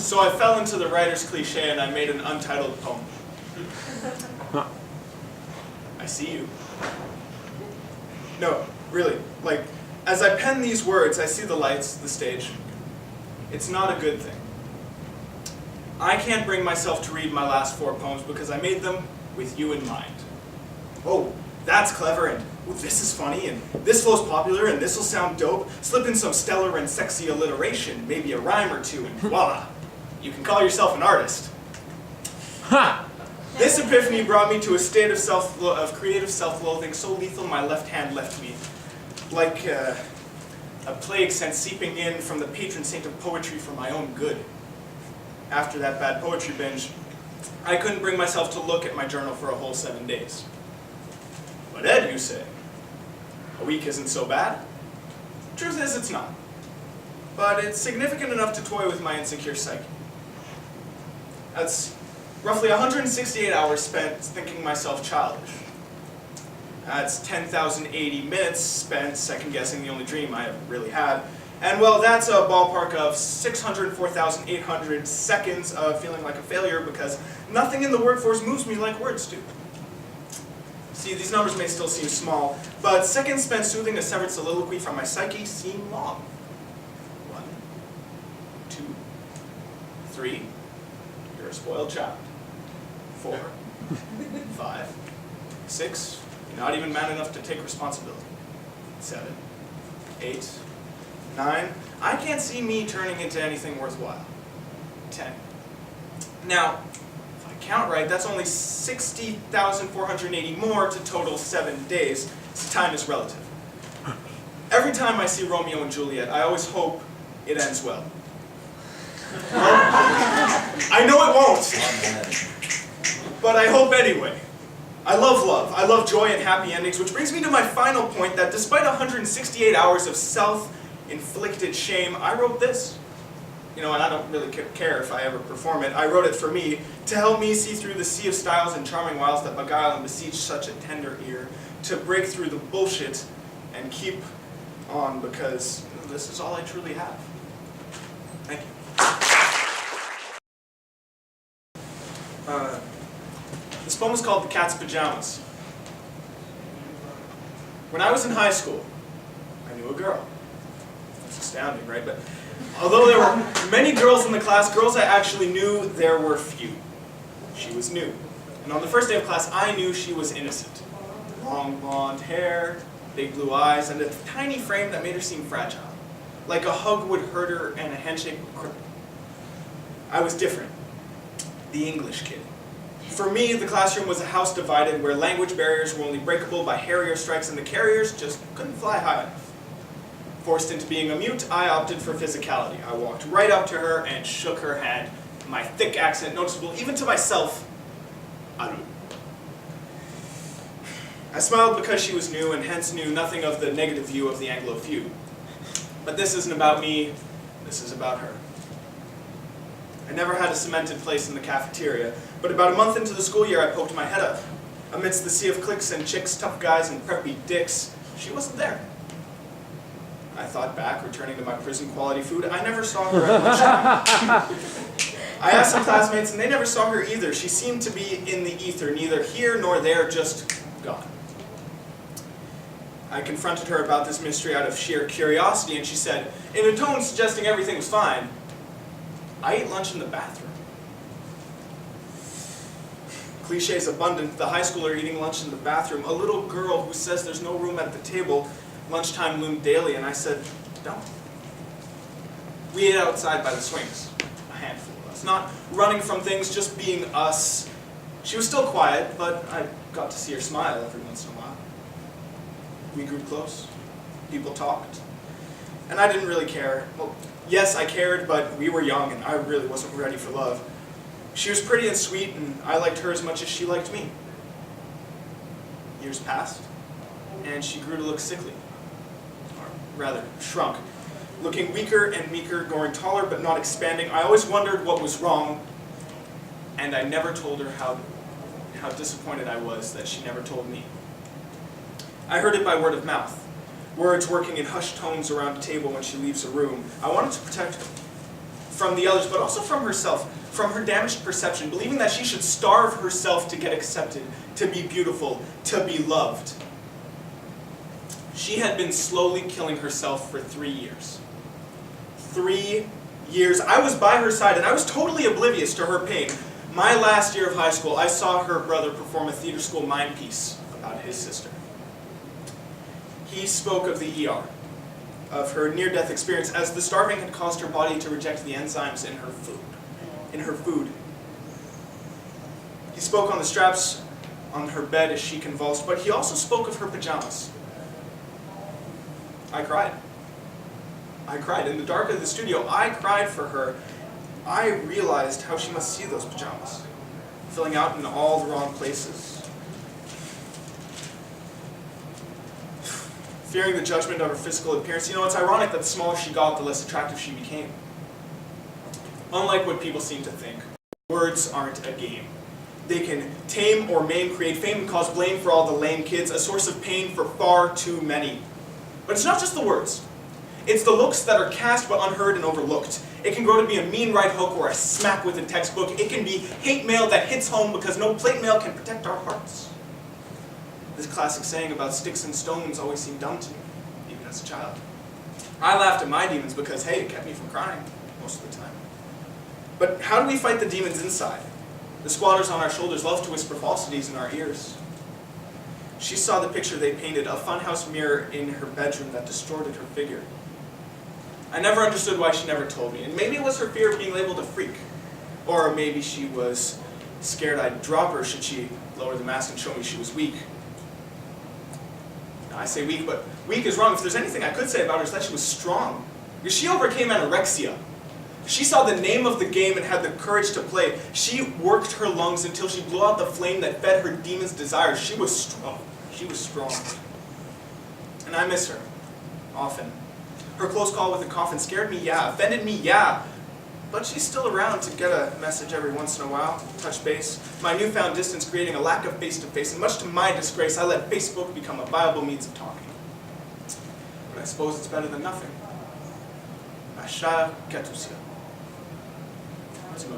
So I fell into the writer's cliche and I made an untitled poem. I see you. No, really, like, as I pen these words, I see the lights, the stage. It's not a good thing. I can't bring myself to read my last 4 poems because I made them with you in mind. Oh, that's clever, and oh, this is funny, and this flow's popular, and this'll sound dope. Slip in some stellar and sexy alliteration, maybe a rhyme or two, and voila, you can call yourself an artist. Ha! This epiphany brought me to a state of creative self-loathing so lethal my left hand left me, like a plague scent seeping in from the patron saint of poetry for my own good. After that bad poetry binge, I couldn't bring myself to look at my journal for a whole 7 days. But Ed, you say, a week isn't so bad? Truth is, it's not. But it's significant enough to toy with my insecure psyche. That's roughly 168 hours spent thinking myself childish. That's 10,080 minutes spent second-guessing the only dream I ever really had. And well, that's a ballpark of 604,800 seconds of feeling like a failure because nothing in the workforce moves me like words do. See, these numbers may still seem small, but seconds spent soothing a severed soliloquy from my psyche seem long. 1, 2, 3, you're a spoiled child. 4, 5, 6, you're not even man enough to take responsibility. 7, 8, 9, I can't see me turning into anything worthwhile. 10. Now, if I count right, that's only 60,480 more to total 7 days, so time is relative. Every time I see Romeo and Juliet, I always hope it ends well. I know it won't, but I hope anyway. I love, I love joy and happy endings, which brings me to my final point that despite 168 hours of self-inflicted shame, I wrote this. You know, and I don't really care if I ever perform it. I wrote it for me, to help me see through the sea of styles and charming wiles that beguile and besiege such a tender ear, to break through the bullshit and keep on because this is all I truly have. Thank you. This poem is called Kats Pajamas. When I was in high school, I knew a girl. That's astounding, right? But although there were many girls in the class, girls I actually knew, there were few. She was new. And on the first day of class, I knew she was innocent. Long blonde hair, big blue eyes, and a tiny frame that made her seem fragile. Like a hug would hurt her and a handshake would cripple. I was different. The English kid. For me, the classroom was a house divided where language barriers were only breakable by Harrier strikes and the carriers just couldn't fly high enough. Forced into being a mute, I opted for physicality. I walked right up to her and shook her hand, my thick accent noticeable even to myself. I smiled because she was new and hence knew nothing of the negative view of the Anglo few. But this isn't about me, this is about her. I never had a cemented place in the cafeteria, but about a month into the school year I poked my head up. Amidst the sea of cliques and chicks, tough guys, and preppy dicks, she wasn't there. I thought back, returning to my prison quality food, I never saw her at lunchtime. I asked some classmates and they never saw her either. She seemed to be in the ether, neither here nor there, just gone. I confronted her about this mystery out of sheer curiosity and she said, in a tone suggesting everything was fine, I ate lunch in the bathroom. Cliches abundant, the high schooler eating lunch in the bathroom, a little girl who says there's no room at the table. Lunchtime loomed daily, and I said, don't. We ate outside by the swings, a handful of us, not running from things, just being us. She was still quiet, but I got to see her smile every once in a while. We grew close. People talked. And I didn't really care. Well, yes, I cared, but we were young, and I really wasn't ready for love. She was pretty and sweet, and I liked her as much as she liked me. Years passed, and she grew to look sickly. Or rather, shrunk. Looking weaker and meeker, growing taller but not expanding. I always wondered what was wrong, and I never told her how disappointed I was that she never told me. I heard it by word of mouth. Words working in hushed tones around a table when she leaves a room. I wanted to protect her. from the others, but also from herself, from her damaged perception, believing that she should starve herself to get accepted, to be beautiful, to be loved. She had been slowly killing herself for 3 years. 3 years. I was by her side and I was totally oblivious to her pain. My last year of high school, I saw her brother perform a theater school mime piece about his sister. He spoke of the ER, of her near-death experience as the starving had caused her body to reject the enzymes in her food. He spoke on the straps on her bed as she convulsed, but he also spoke of her pajamas. I cried. I cried. In the dark of the studio, I cried for her. I realized how she must see those pajamas, filling out in all the wrong places. Fearing the judgment of her physical appearance. You know, it's ironic that the smaller she got, the less attractive she became. Unlike what people seem to think, words aren't a game. They can tame or maim, create fame, and cause blame for all the lame kids, a source of pain for far too many. But it's not just the words. It's the looks that are cast but unheard and overlooked. It can grow to be a mean right hook or a smack with a textbook. It can be hate mail that hits home because no plate mail can protect our hearts. This classic saying about sticks and stones always seemed dumb to me, even as a child. I laughed at my demons because, hey, it kept me from crying most of the time. But how do we fight the demons inside? The squatters on our shoulders love to whisper falsities in our ears. She saw the picture they painted, a funhouse mirror in her bedroom that distorted her figure. I never understood why she never told me, and maybe it was her fear of being labeled a freak. Or maybe she was scared I'd drop her should she lower the mask and show me she was weak. Now, I say weak, but weak is wrong. If there's anything I could say about her, it's that she was strong. Because she overcame anorexia. She saw the name of the game and had the courage to play. She worked her lungs until she blew out the flame that fed her demon's desires. She was strong. She was strong. And I miss her, often. Her close call with the coffin scared me, yeah. Offended me, yeah. But she's still around to get a message every once in a while, touch base. My newfound distance creating a lack of face-to-face, and much to my disgrace, I let Facebook become a viable means of talking. But I suppose it's better than nothing. Ma chère Katusia. To my